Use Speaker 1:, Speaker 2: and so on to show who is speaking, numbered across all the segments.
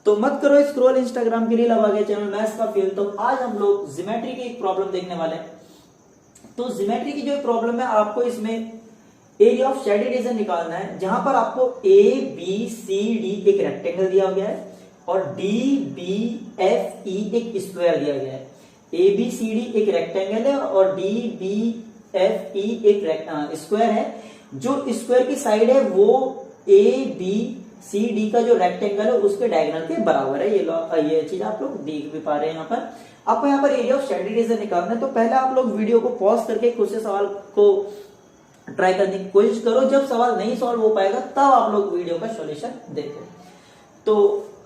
Speaker 1: तो मत करो स्क्रॉल इंस्टाग्राम के रील। अब आ गया चैनल मैथ्स का फेल। तो आज हम लोग ज्योमेट्री की एक प्रॉब्लम देखने वाले हैं। तो ज्योमेट्री की जो प्रॉब्लम है, आपको इसमें एरिया ऑफ शेडेड रीजन निकालना है, जहां पर आपको ए बी सी डी एक रेक्टेंगल दिया गया है और डी बी एफ ई एक स्क्वायर दिया गया है। ए बी सी डी एक रेक्टेंगल है और डी बी एफ ई एक स्क्वायर है। जो स्क्वायर की साइड है वो ए बी सी डी का जो रेक्टेंगल है उसके डायगोनल के बराबर है। ये चीज आप लोग देख भी पा रहे हैं। यहाँ पर आपको यहाँ पर एरिया ऑफ शेडेड रीजन निकालना है। तो पहले आप लोग वीडियो को पॉज करके खुद से सवाल को ट्राई करने की कोशिश करो। जब सवाल नहीं सॉल्व हो पाएगा तब आप लोग वीडियो का सॉल्यूशन देखो। तो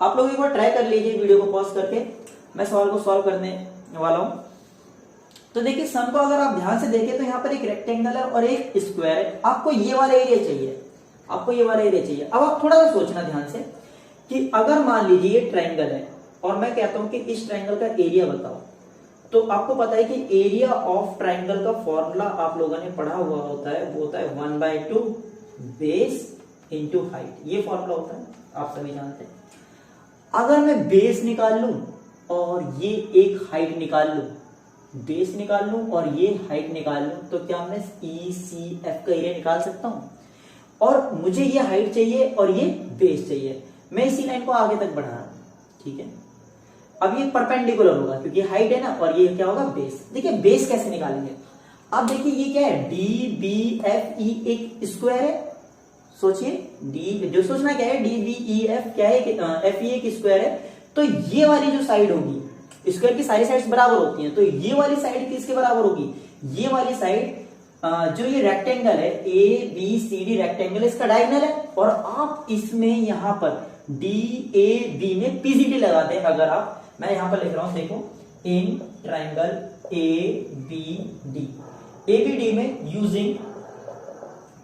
Speaker 1: आप लोग एक बार ट्राई कर लीजिए वीडियो को पॉज करके। मैं सवाल को सॉल्व करने वाला हूं। तो देखिए सम को अगर आप ध्यान से देखें तो यहाँ पर एक रेक्टेंगल है और एक स्क्वायर है। आपको ये वाला एरिया चाहिए, आपको ये वाला एरिया चाहिए। अब आप थोड़ा सा सोचना ध्यान से कि अगर मान लीजिए ये ट्रायंगल है और मैं कहता हूं कि इस ट्रायंगल का एरिया बताओ, तो आपको पता है कि एरिया ऑफ ट्रायंगल का फॉर्मूला आप लोगों ने पढ़ा हुआ होता है, वो होता है 1/2 बेस इंटू हाइट। ये फॉर्मूला होता है, आप सभी जानते हैं। अगर मैं बेस निकाल लूं और ये एक हाइट निकाल लूं, बेस निकाल लूं और ये हाइट निकाल लूं, तो क्या मैं ई सी एफ का एरिया निकाल सकता हूं? और मुझे ये हाइट चाहिए और ये बेस चाहिए। मैं इसी लाइन को आगे तक बढ़ा रहा हूं, ठीक है। अब ये परपेंडिकुलर होगा क्योंकि हाइट है ना, और ये क्या होगा बेस। देखिए बेस कैसे निकालेंगे। अब देखिए ये क्या है, डी बी एफ ई एक स्क्वायर है। सोचिए डी, जो सोचना क्या है, डी बी ई एफ क्या है, एफ ई एक स्क्वायर है। तो ये वाली जो साइड होगी, स्क्वायर की सारी साइड्स बराबर होती हैं, तो ये वाली साइड किसके बराबर होगी, ये वाली साइड जो ये रेक्टेंगल है A B C D rectangle, इसका डायगोनल है। और आप इसमें यहां पर डी ए बी में पीजीटी लगाते हैं। अगर आप, मैं यहां पर लिख रहा हूं, देखो in triangle A B D, A B D में यूजिंग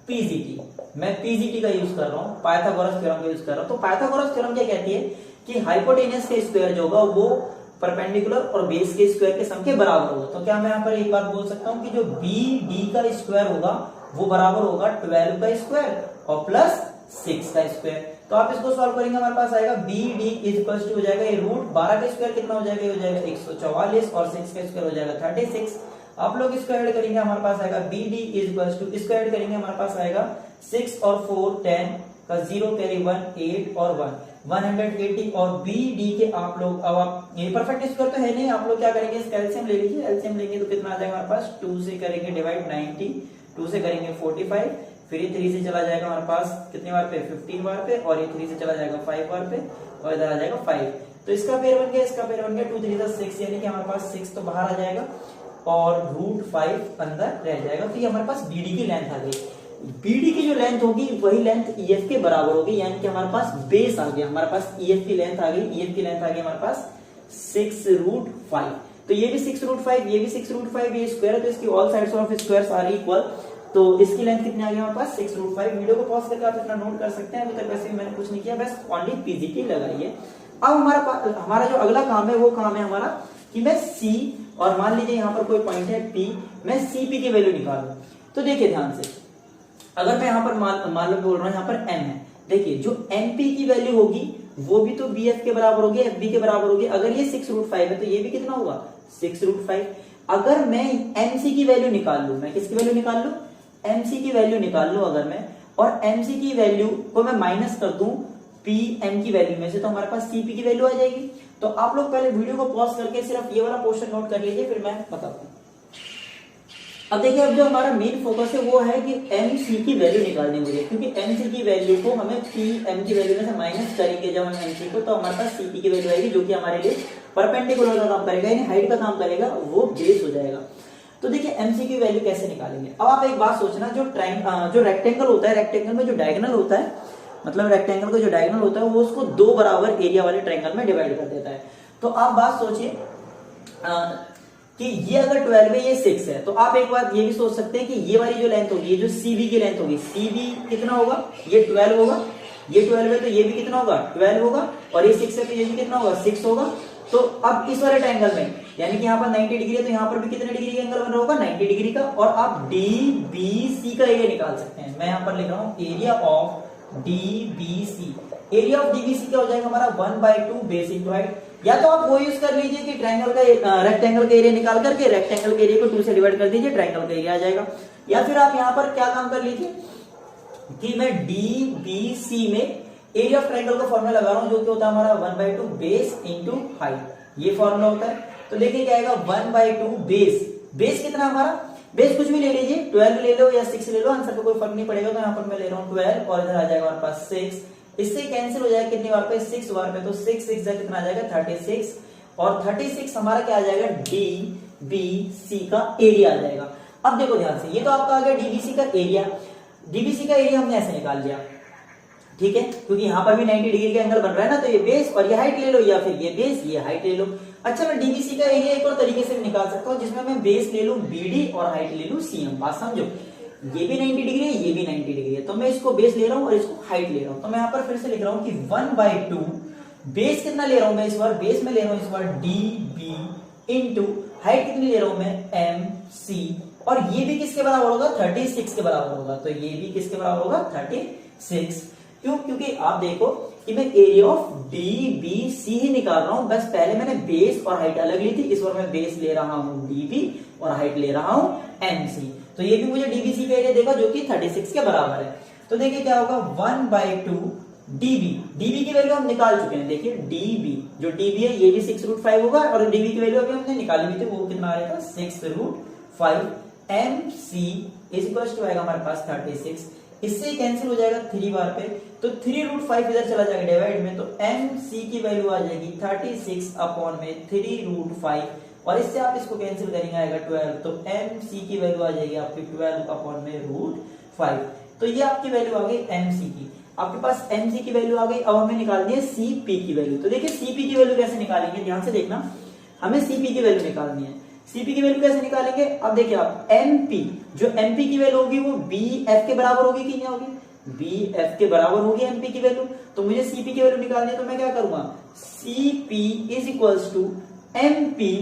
Speaker 1: पीजीटी, मैं पीजीटी का यूज कर रहा हूं, पाइथागोरस थ्योरम का यूज कर रहा हूं। तो पाइथागोरस थ्योरम क्या कहती है कि हाइपोटेनस के स्क्वायर जो होगा वो परपेंडिकुलर और बेस के स्क्वायर के सम के बराबर होगा। तो क्या मैं यहाँ पर एक बात बोल सकता हूँ कि जो बी डी का स्क्वायर होगा वो बराबर होगा 12 का स्क्वायर और प्लस 6 का स्क्वायर। तो आप इसको सॉल्व करेंगे, हमारे पास आएगा B D is equal to हो जाएगा, ये रूट 12 का स्क्वायर कितना हो जाएगा, हो जाएगा 144 और 6 का स्क्वायर हो जाएगा 36। आप लोग इसको ऐड करेंगे, हमारे पास आएगा B D is equal to, इसको ऐड करेंगे हमारे पास आएगा 6 और 4 10 का 0 कैरी 1 8 और 1 180। और बी डी के आप लोग, अब आप ये परफेक्ट स्क्वायर तो है नहीं, आप लोग क्या करेंगे, इसका एलसीएम ले लीजिए। एलसीएम लेंगे तो कितना आ जाएगा हमारे पास, 2 से करेंगे डिवाइड 90, 2 से करेंगे 45, फिर ये 3 से चला जाएगा हमारे पास कितने बार पे, 15 बार पे, और ये 3 से चला जाएगा 5 बार पे, और इधर आ जाएगा 5। तो इसका पेयर बन गया, इसका पेयर बन गया 2 3 6, यानी कि हमारे पास 6 तो बाहर आ जाएगा और रूट 5 अंदर रह जाएगा। तो ये हमारे पास बीडी की लेंथ आ गई। बीडी की जो लेंथ होगी वही लेंथ ईएफ के बराबर होगी, यानी कि हमारे पास बेस आ गया, हमारे पास ईएफ की लेंथ आ गई। ईएफ की लेंथ आ गई हमारे पास 6√5। तो ये भी 6√5, ये भी 6√5, ये स्क्वायर है तो इसकी all sides of squares are equal. तो इसकी लेंथ कितनी आ गई हमारे पास 6√5। वीडियो को पॉज करके आप इतना नोट कर सकते हैं। अभी तक वैसे भी मैंने कुछ नहीं किया, बस ओनली पीजीटी लगाइए। अब हमारा जो अगला काम है वो काम है हमारा कि मैं सी, और मान लीजिए यहाँ पर कोई पॉइंट है पी, मैं सी पी की वैल्यू निकालूं। तो देखिए ध्यान से, अगर मैं यहाँ पर मान लो बोल रहा हूँ यहाँ पर एम है, देखिए जो एमपी की वैल्यू होगी वो भी तो बीएफ के बराबर होगी, एफबी के बराबर होगी। अगर ये 6√5 है तो ये भी कितना होगा 6√5। अगर मैं एमसी की वैल्यू निकाल लू, मैं किसकी वैल्यू निकाल लू, एमसी की वैल्यू निकाल लू अगर मैं, और एमसी की वैल्यू को मैं माइनस कर दूं पी एम की वैल्यू में से, तो हमारे पास सीपी की वैल्यू आ जाएगी। तो आप लोग पहले वीडियो को पॉज करके सिर्फ ये वाला पोर्शन नोट कर लीजिए, फिर मैं बताता हूँ। अब देखिए, अब जो हमारा मेन फोकस है वो है कि एम सी की वैल्यू निकालनी मुझे, क्योंकि एम सी की वैल्यू को हमें पी एम की वैल्यू में से माइनस करेंगे जब हम एम सी को, तो हमारे पास सीपी की वैल्यू आएगी जो कि हमारे लिए परपेंडिकुलर का काम करेगा, यानी हाइट का काम करेगा, वो बेस हो जाएगा। तो देखिए एमसी की वैल्यू कैसे निकालेंगे। अब आप एक बात सोचना, जो रेक्टेंगल होता है, रेक्टेंगल में जो डायगोनल होता है, मतलब रेक्टेंगल का जो डायगोनल होता है वो उसको 2 बराबर एरिया वाले ट्रायंगल में डिवाइड कर देता है। तो आप बात सोचिए कि ये अगर 12 है, ये 6 है, तो आप एक बात ये भी सोच सकते हैं कि ये वाली जो लेंथ होगी, ये जो सीबी की लेंथ होगी, सीबी कितना होगा, ये 12 होगा, ये 12 है तो ये भी कितना होगा 12 होगा, और ये 6 है तो ये भी कितना होगा 6 होगा। तो अब इस वाले ट्रायंगल में, यानी कि यहाँ पर 90 डिग्री है तो यहाँ पर भी कितने डिग्री का एंगल बन रहा होगा 90 डिग्री का। और आप डी बी सी का एरिया निकाल सकते हैं। मैं यहाँ पर लिख रहा हूँ area of DBC. Area of DBC क्या हो जाएगा हमारा 1/2 बेस इंटू हाइट। या तो आप वो यूज कर लीजिए कि ट्रायंगल का रेक्टेंगल का एरिया निकाल करके रेक्टेंगल के एरिया को 2 से डिवाइड कर दीजिए, ट्रायंगल का एरिया आ जाएगा। या फिर आप यहाँ पर क्या काम कर लीजिए कि मैं डीबीसी में एरिया ऑफ ट्रायंगल का फॉर्मूला लगा रहा हूं, जो कि होता है हमारा 1/2 बेस इंटू हाइट, ये फॉर्मूला होता है। तो देखिए क्या आएगा 1/2 बेस। बेस कितना हमारा, बेस कुछ भी ले लीजिए, 12 ले लो या 6 ले लो, आंसर पे कोई फर्क नहीं पड़ेगा। तो यहाँ पर मैं ले रहा हूँ 12 और इधर आ जाएगा हमारे पास 6। इससे कैंसिल हो जाएगा कितनी बार पे, 6 बार पे। तो 6 6 जा कितना आ जाएगा 36, और 36 हमारा क्या आ जाएगा डीबीसी का एरिया आ जाएगा। अब देखो ध्यान से, ये तो आपका आ गया डीबीसी का एरिया। डीबीसी का एरिया हमने ऐसे निकाल लिया, ठीक है, क्योंकि यहाँ पर भी 90 डिग्री का एंगल बन रहा है ना, तो ये बेस और ये हाइट ले लो, या फिर ये बेस ये हाइट ले लो। अच्छा, मैं डीबीसी का एरिया एक और तरीके से निकाल सकता हूँ, जिसमें मैं बेस ले लूं बीडी और हाइट ले लूं सीएम। बात समझो, ये भी 90 डिग्री है, ये भी 90 डिग्री है, तो मैं इसको बेस ले रहा हूँ और इसको हाइट ले रहा हूँ। तो मैं यहाँ पर फिर से लिख रहा हूँ कि 1/2 बेस कितना ले रहा हूं मैं इस बार, बेस में ले रहा हूं इस बार डीबी इंटू हाइट कितनी ले रहा हूं मैं एम सी, और ये भी किसके बराबर होगा 36 के बराबर होगा। तो ये भी किसके बराबर होगा 36। क्यों, क्योंकि आप देखो कि मैं एरिया ऑफ डीबीसी ही निकाल रहा हूं, बस पहले मैंने बेस और हाइट अलग ली थी, इस बार मैं बेस ले रहा हूं डीबी और हाइट ले रहा हूं एमसी। तो ये भी मुझे डीबीसी का एरिया देगा, जो कि 36 के बराबर है। तो देखिए क्या होगा 1/2 डीबी। डीबी की वैल्यू हम निकाल चुके हैं, देखिए डीबी, जो डीबी है ये भी 6√5 होगा, और डीबी की वैल्यू अभी हमने निकाली हुई थी, वो कितना आ रहा था 6√5। एमसी इज इक्वल टू आएगा हमारे पास 36। इससे कैंसिल हो जाएगा 3 बार पे, तो 3√5 इधर चला जाएगा डिवाइड में, तो एमसी की वैल्यू आ जाएगी 36/3√5, और इससे आप इसको कैंसिल करेंगे आएगा 12, तो एमसी की वैल्यू आ जाएगी आपकी 12/√5। तो ये आपकी वैल्यू आ गई एमसी की। आपके पास एमसी की वैल्यू आ गई, अब हमें निकालनी है सीपी की वैल्यू। तो देखिए सीपी की वैल्यू कैसे निकालेंगे, ध्यान से देखना, हमें सीपी की वैल्यू निकालनी है। सीपी की वैल्यू कैसे निकालेंगे, अब देखिए आप एमपी, जो एमपी की वैल्यू होगी वो बीएफ के बराबर होगी कि नहीं होगी, बीएफ के बराबर होगी एमपी की वैल्यू। तो मुझे सीपी की वैल्यू निकालनी है, तो मैं क्या करूंगा CP is equals to MP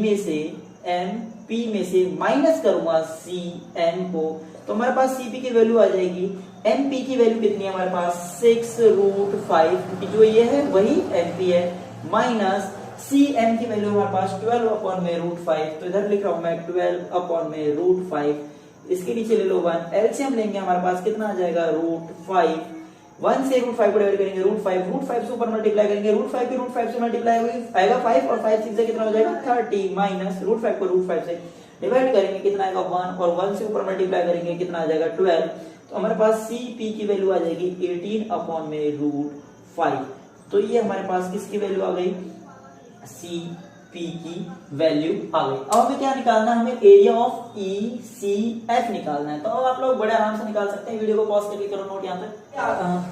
Speaker 1: में से माइनस करूंगा सीएम को, तो हमारे पास सीपी की वैल्यू आ जाएगी, एमपी की वैल्यू कितनी है हमारे पास 6√5, क्योंकि जो ये है वही एमपी है, माइनस सीएम की वैल्यू हमारे पास 12/√5। तो इधर लिख रहा हूं मैं 12/√5, इसके नीचे ले लो 1, एलसीएम लेंगे हमारे पास कितना आ जाएगा √5, 1 से √5 को डिवाइड करेंगे √5 से ऊपर मल्टीप्लाई करेंगे, √5 से मल्टीप्लाई आएगा 5, और 5 6 से कितना हो जाएगा 30, माइनस √5 को √5 से डिवाइड करेंगे कितना आएगा 1, और 1 से ऊपर मल्टीप्लाई करेंगे कितना आ जाएगा 12। तो हमारे पास सीपी की वैल्यू आ जाएगी 18/√5। तो ये हमारे पास किसकी वैल्यू आ गई, सीपी की वैल्यू आ गई। अब हमें क्या निकालना है, हमें एरिया ऑफ ईसीएफ निकालना है। तो अब आप लोग बड़े आराम से निकाल सकते हैं, वीडियो को पॉज करके करो नोट यहाँ तक।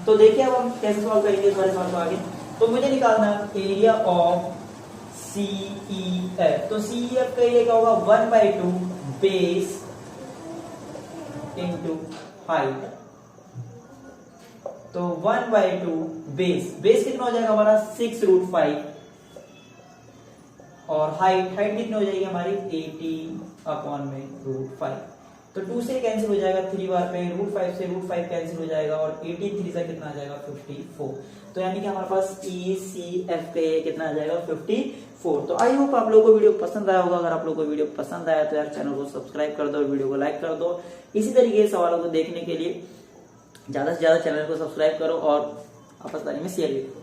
Speaker 1: तो देखिए अब हम कैसे सॉल्व करेंगे इस वाले सवाल को आगे। तो मुझे निकालना है एरिया ऑफ सीईएफ। तो सीईएफ का एरिया क्या होगा 1/2 बेस इंटू हाइट। तो 1/2 बेस कितना हो जाएगा हमारा 6√5, और हाइट कितनी हो जाएगी हमारी 18/√5। तो 2 से कैंसिल हो जाएगा 3 बार पे, √5 से √5 कैंसिल हो जाएगा, और 18 3 से कितना आ जाएगा 54। तो यानी कि हमारे पास ECF का ये कितना आ जाएगा 54। तो आई होप आप लोगों को वीडियो पसंद आया होगा। अगर आप लोगों को वीडियो पसंद आया तो यार चैनल को सब्सक्राइब कर दो और वीडियो को लाइक कर दो। इसी तरीके के सवालों को देखने के लिए ज्यादा से ज्यादा चैनल को सब्सक्राइब करो और आपस में शेयर भी करो।